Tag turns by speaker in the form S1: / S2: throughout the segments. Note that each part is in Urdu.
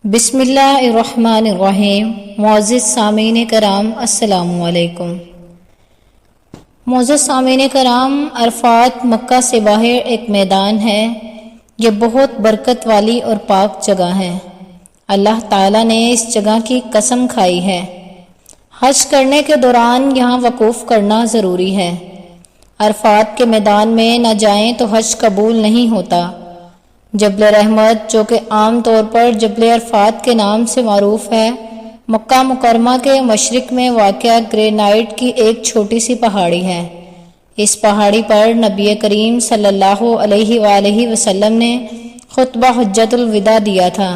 S1: بسم اللہ الرحمن الرحیم۔ معزز سامعین کرام السلام علیکم۔ معزز سامعین کرام، عرفات مکہ سے باہر ایک میدان ہے۔ یہ بہت برکت والی اور پاک جگہ ہے۔ اللہ تعالیٰ نے اس جگہ کی قسم کھائی ہے۔ حج کرنے کے دوران یہاں وقوف کرنا ضروری ہے۔ عرفات کے میدان میں نہ جائیں تو حج قبول نہیں ہوتا۔ جبل رحمت، جو کہ عام طور پر جبل عرفات کے نام سے معروف ہے، مکہ مکرمہ کے مشرق میں واقع گرینائٹ کی ایک چھوٹی سی پہاڑی ہے۔ اس پہاڑی پر نبی کریم صلی اللہ علیہ وآلہ وسلم نے خطبہ حجۃ الوداع دیا تھا۔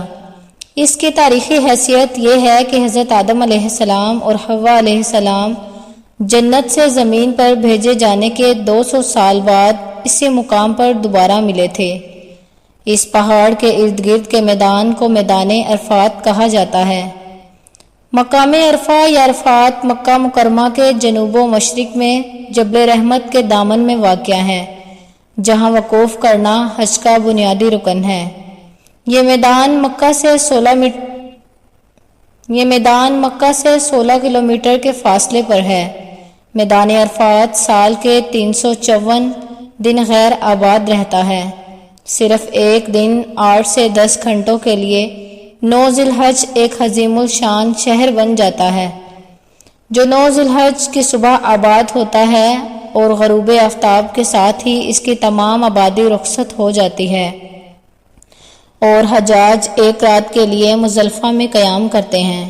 S1: اس کی تاریخی حیثیت یہ ہے کہ حضرت آدم علیہ السلام اور حوا علیہ السلام جنت سے زمین پر بھیجے جانے کے 200 سال بعد اسی مقام پر دوبارہ ملے تھے۔ اس پہاڑ کے ارد گرد کے میدان کو میدان عرفات کہا جاتا ہے۔ مقام عرفہ یا عرفات مکہ مکرمہ کے جنوب و مشرق میں جبل رحمت کے دامن میں واقع ہے، جہاں وقوف کرنا حج کا بنیادی رکن ہے۔ یہ میدان مکہ سے 16 کلومیٹر کے فاصلے پر ہے۔ میدان عرفات سال کے 354 دن غیر آباد رہتا ہے۔ صرف ایک دن 8 سے 10 گھنٹوں کے لیے 9 ذی الحج ایک عظیم الشان شہر بن جاتا ہے، جو 9 ذی الحج کی صبح آباد ہوتا ہے اور غروب آفتاب کے ساتھ ہی اس کی تمام آبادی رخصت ہو جاتی ہے، اور حجاج ایک رات کے لیے مزدلفہ میں قیام کرتے ہیں۔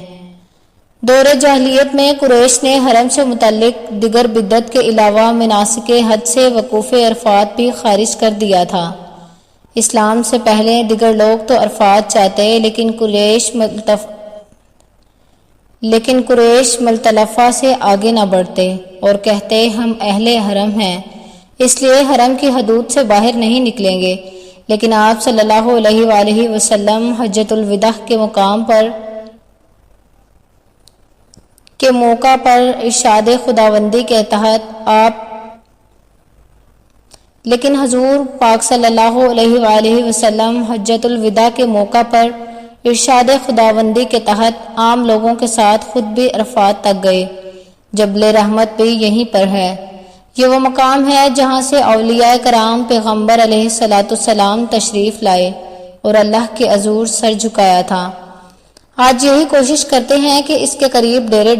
S1: دور جاہلیت میں قریش نے حرم سے متعلق دیگر بدعت کے علاوہ مناسک حج سے وقوف عرفات بھی خارج کر دیا تھا۔ اسلام سے پہلے دیگر لوگ تو عرفات چاہتے، لیکن قریش ملتلفہ سے آگے نہ بڑھتے اور کہتے ہم اہل حرم ہیں، اس لیے حرم کی حدود سے باہر نہیں نکلیں گے۔ لیکن آپ صلی اللہ علیہ وآلہ وسلم حجۃ الوداع کے موقع پر ارشاد خداوندی کے تحت لیکن حضور پاک صلی اللہ علیہ وآلہ وسلم حجۃ الوداع کے موقع پر ارشاد خداوندی کے تحت عام لوگوں کے ساتھ خود بھی عرفات تک گئے۔ جبل رحمت بھی یہیں پر ہے۔ یہ وہ مقام ہے جہاں سے اولیاء کرام پیغمبر علیہ السلام تشریف لائے اور اللہ کے حضور سر جھکایا تھا۔ آج یہی کوشش کرتے ہیں کہ اس کے قریب ڈیرے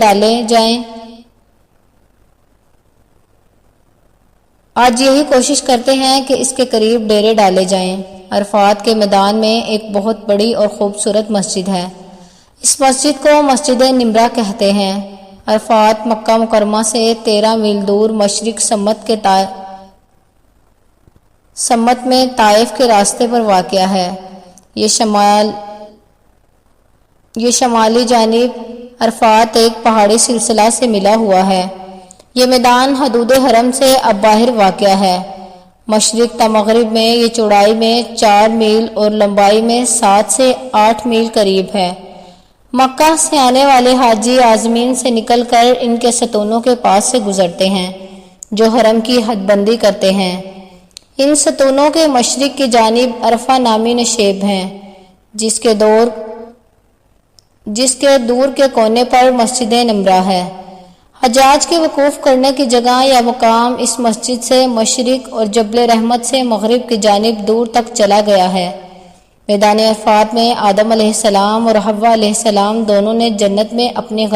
S1: ڈالے جائیں۔ عرفات کے میدان میں ایک بہت بڑی اور خوبصورت مسجد ہے۔ اس مسجد کو مسجد نمرہ کہتے ہیں۔ عرفات مکہ مکرمہ سے 13 میل دور مشرق سمت میں طائف کے راستے پر واقع ہے۔ یہ شمالی جانب عرفات ایک پہاڑی سلسلہ سے ملا ہوا ہے۔ یہ میدان حدود حرم سے اب باہر واقع ہے۔ مشرق تا مغرب میں یہ چوڑائی میں 4 میل اور لمبائی میں 7 سے 8 میل قریب ہے۔ مکہ سے آنے والے حاجی عازمین سے نکل کر ان کے ستونوں کے پاس سے گزرتے ہیں، جو حرم کی حد بندی کرتے ہیں۔ ان ستونوں کے مشرق کی جانب عرفہ نامی نشیب ہیں، جس کے دور کے کونے پر مسجد نمرہ ہے۔ حجاج کے وقوف کرنے کی جگہ یا مقام اس مسجد سے مشرق اور جبل رحمت سے مغرب کی جانب دور تک چلا گیا ہے۔ میدان عرفات میں آدم علیہ السلام اور حوا علیہ السلام دونوں نے جنت میں اپنی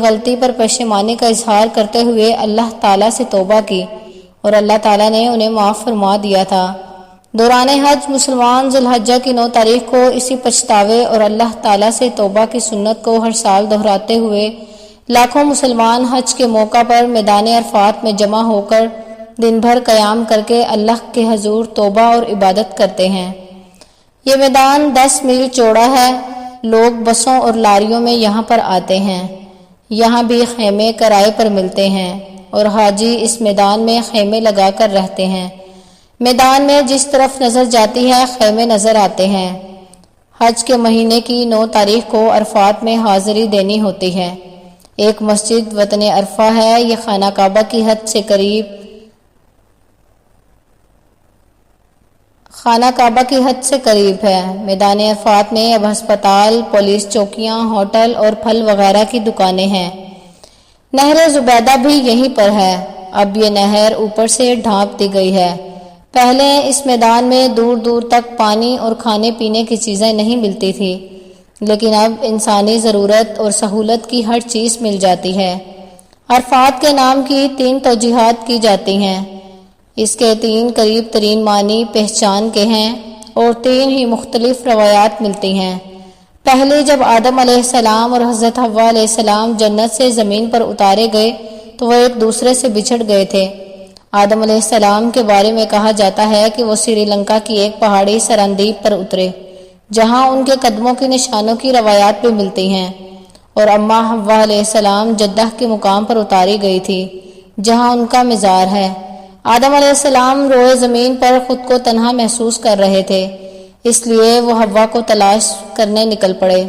S1: غلطی پر پشیمانی کا اظہار کرتے ہوئے اللہ تعالیٰ سے توبہ کی، اور اللہ تعالیٰ نے انہیں معاف فرما دیا تھا۔ دوران حج مسلمان ذی الحجہ کی 9 تاریخ کو اسی پچھتاوے اور اللہ تعالیٰ سے توبہ کی سنت کو ہر سال دہراتے ہوئے لاکھوں مسلمان حج کے موقع پر میدان عرفات میں جمع ہو کر دن بھر قیام کر کے اللہ کے حضور توبہ اور عبادت کرتے ہیں۔ یہ میدان 10 میل چوڑا ہے۔ لوگ بسوں اور لاریوں میں یہاں پر آتے ہیں۔ یہاں بھی خیمے کرائے پر ملتے ہیں اور حاجی اس میدان میں خیمے لگا کر رہتے ہیں۔ میدان میں جس طرف نظر جاتی ہے خیمے نظر آتے ہیں۔ حج کے مہینے کی 9 تاریخ کو عرفات میں حاضری دینی ہوتی ہے۔ ایک مسجد وطن عرفہ ہے، یہ خانہ کعبہ کی حد سے قریب ہے۔ میدان عرفات میں اب ہسپتال، پولیس چوکیاں، ہوٹل اور پھل وغیرہ کی دکانیں ہیں۔ نہر زبیدہ بھی یہیں پر ہے۔ اب یہ نہر اوپر سے ڈھانپ دی گئی ہے۔ پہلے اس میدان میں دور دور تک پانی اور کھانے پینے کی چیزیں نہیں ملتی تھی، لیکن اب انسانی ضرورت اور سہولت کی ہر چیز مل جاتی ہے۔ عرفات کے نام کی 3 توجیہات کی جاتی ہیں۔ اس کے 3 قریب ترین معنی پہچان کے ہیں اور 3 ہی مختلف روایات ملتی ہیں۔ پہلے جب آدم علیہ السلام اور حضرت حوا علیہ السلام جنت سے زمین پر اتارے گئے تو وہ ایک دوسرے سے بچھڑ گئے تھے۔ آدم علیہ السلام کے بارے میں کہا جاتا ہے کہ وہ سری لنکا کی ایک پہاڑی سرندیپ پر اترے، جہاں ان کے قدموں کے نشانوں کی روایات بھی ملتی ہیں، اور اماں حوا علیہ السلام جدہ کے مقام پر اتاری گئی تھی، جہاں ان کا مزار ہے۔ آدم علیہ السلام روئے زمین پر خود کو تنہا محسوس کر رہے تھے، اس لیے وہ حوا کو تلاش کرنے نکل پڑے،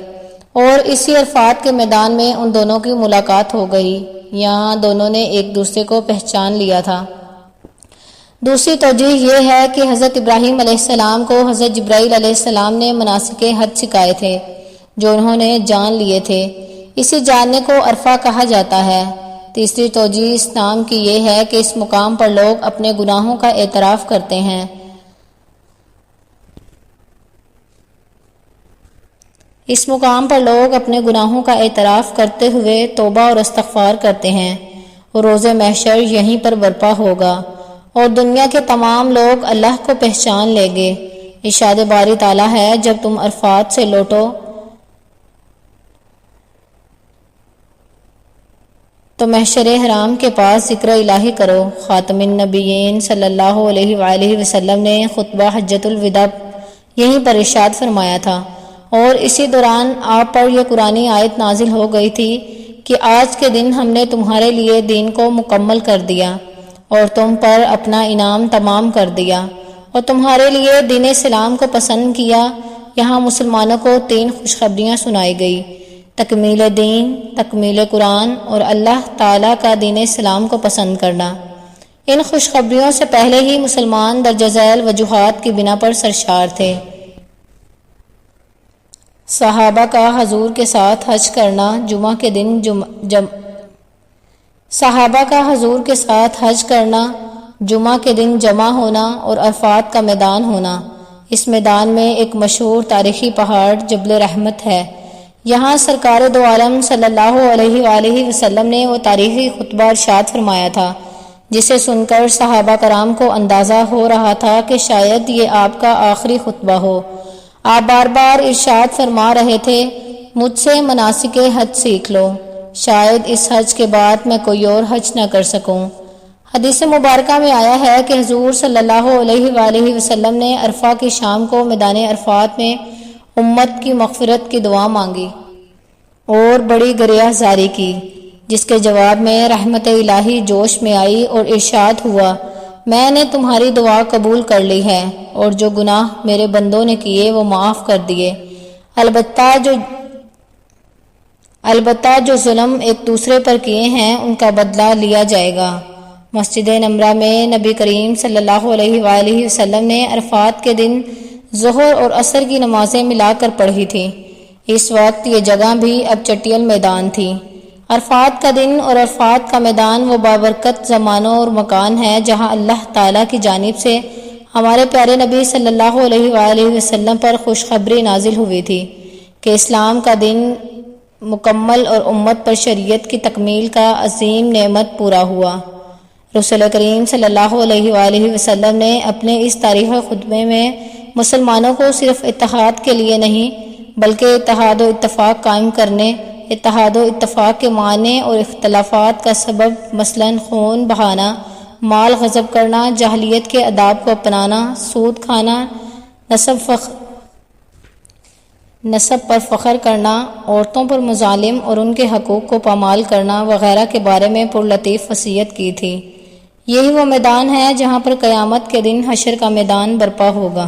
S1: اور اسی عرفات کے میدان میں ان دونوں کی ملاقات ہو گئی۔ یہاں دونوں نے ایک دوسرے کو پہچان لیا تھا۔ دوسری توجیہ یہ ہے کہ حضرت ابراہیم علیہ السلام کو حضرت جبرائیل علیہ السلام نے مناسک حج سکھائے تھے، جو انہوں نے جان لیے تھے۔ اسی جاننے کو عرفہ کہا جاتا ہے۔ تیسری توجیہ اس نام کی یہ ہے کہ اس مقام پر لوگ اپنے گناہوں کا اعتراف کرتے ہیں۔ اس مقام پر لوگ اپنے گناہوں کا اعتراف کرتے ہوئے توبہ اور استغفار کرتے ہیں، اور روز محشر یہیں پر برپا ہوگا، اور دنیا کے تمام لوگ اللہ کو پہچان لیں گے۔ ارشاد باری تعالیٰ ہے، جب تم عرفات سے لوٹو تو محشر حرام کے پاس ذکر الہی کرو۔ خاتم النبیین صلی اللہ علیہ وآلہ وسلم نے خطبہ حجۃ الوداع یہیں پر ارشاد فرمایا تھا، اور اسی دوران آپ پر یہ قرآنی آیت نازل ہو گئی تھی کہ آج کے دن ہم نے تمہارے لیے دین کو مکمل کر دیا اور تم پر اپنا انعام تمام کر دیا اور تمہارے لیے دین اسلام کو پسند کیا۔ یہاں مسلمانوں کو 3 خوشخبریاں سنائی گئی: تکمیل دین، تکمیل قرآن اور اللہ تعالیٰ کا دین اسلام کو پسند کرنا۔ ان خوشخبریوں سے پہلے ہی مسلمان درجہ ذیل وجوہات کی بنا پر سرشار تھے۔ صحابہ کا حضور کے ساتھ حج کرنا، جمعہ کے دن جمعہ کے دن جمع ہونا اور عرفات کا میدان ہونا۔ اس میدان میں ایک مشہور تاریخی پہاڑ جبل رحمت ہے۔ یہاں سرکار دو عالم صلی اللہ علیہ وآلہ وسلم نے وہ تاریخی خطبہ ارشاد فرمایا تھا، جسے سن کر صحابہ کرام کو اندازہ ہو رہا تھا کہ شاید یہ آپ کا آخری خطبہ ہو۔ آپ بار بار ارشاد فرما رہے تھے، مجھ سے مناسک حج سیکھ لو، شاید اس حج کے بعد میں کوئی اور حج نہ کر سکوں۔ حدیث مبارکہ میں آیا ہے کہ حضور صلی اللہ علیہ وآلہ وسلم نے عرفہ کی شام کو میدان عرفات میں امت کی مغفرت کی دعا مانگی اور بڑی گریہ زاری کی، جس کے جواب میں رحمت الہی جوش میں آئی اور ارشاد ہوا، میں نے تمہاری دعا قبول کر لی ہے اور جو گناہ میرے بندوں نے کیے وہ معاف کر دیے، البتہ جو ظلم ایک دوسرے پر کیے ہیں ان کا بدلہ لیا جائے گا۔ مسجد نمرہ میں نبی کریم صلی اللہ علیہ وآلہ وسلم نے عرفات کے دن ظہر اور عصر کی نمازیں ملا کر پڑھی تھی۔ اس وقت یہ جگہ بھی اب چٹیل میدان تھی۔ عرفات کا دن اور عرفات کا میدان وہ بابرکت زمانوں اور مکان ہے جہاں اللہ تعالیٰ کی جانب سے ہمارے پیارے نبی صلی اللہ علیہ وآلہ وسلم پر خوشخبری نازل ہوئی تھی کہ اسلام کا دن مکمل اور امت پر شریعت کی تکمیل کا عظیم نعمت پورا ہوا۔ رسول کریم صلی اللہ علیہ وآلہ وسلم نے اپنے اس تاریخی خطبے میں مسلمانوں کو صرف اتحاد کے لیے نہیں بلکہ اتحاد و اتفاق قائم کرنے، اتحاد و اتفاق کے معنی اور اختلافات کا سبب مثلاً خون بہانا، مال غصب کرنا، جاہلیت کے آداب کو اپنانا، سود کھانا، نسب پر فخر کرنا، عورتوں پر مظالم اور ان کے حقوق کو پامال کرنا وغیرہ کے بارے میں پرلطیف وصیت کی تھی۔ یہی وہ میدان ہے جہاں پر قیامت کے دن حشر کا میدان برپا ہوگا۔